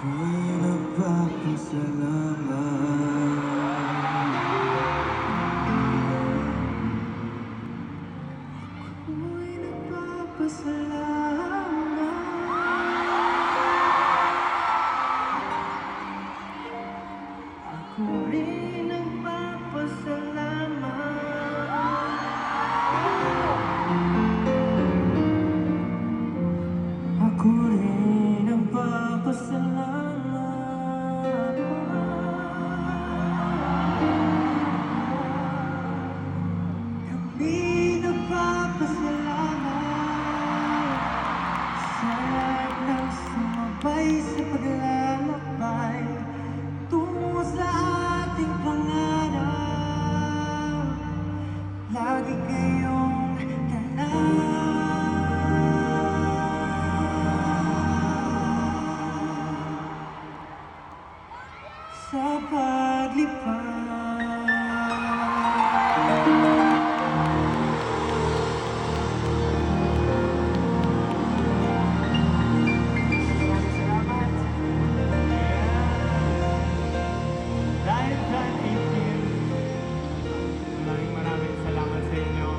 Ako'y nagpapasalamat sa paglalakbay tungo sa ating pangarap. Lagi kayong sa paglipad. Dahil John 18, maraming salamat sa inyo.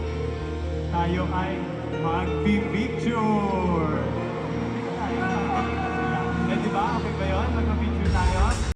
Tayo ay magpipicture!